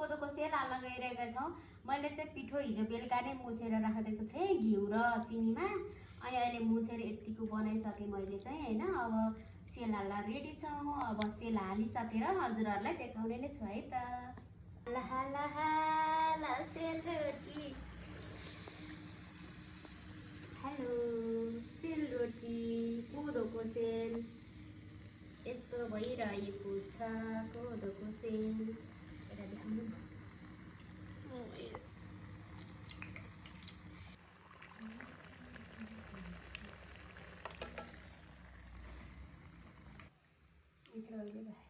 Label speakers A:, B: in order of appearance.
A: कोदोको सेल हाल्न गइरहेका छौँ। मैले चाहिँ पिठो हिजो बेलुका नै मुछेर राखिदिएको थिएँ घिउ र चिनीमा। अनि अहिले मुछेर यतिको बनाइसकेँ मैले चाहिँ होइन। अब सेल हाल्न रेडी छौँ। अब सेल हालिसकेर हजुरहरूलाई देखाउने नै छु है त। ला सेलरोटी, हेलो सेलरोटी, कोदोको सेल यस्तो भइरहेको छ। कोदोको सेल यता देखाउनु न। मिठो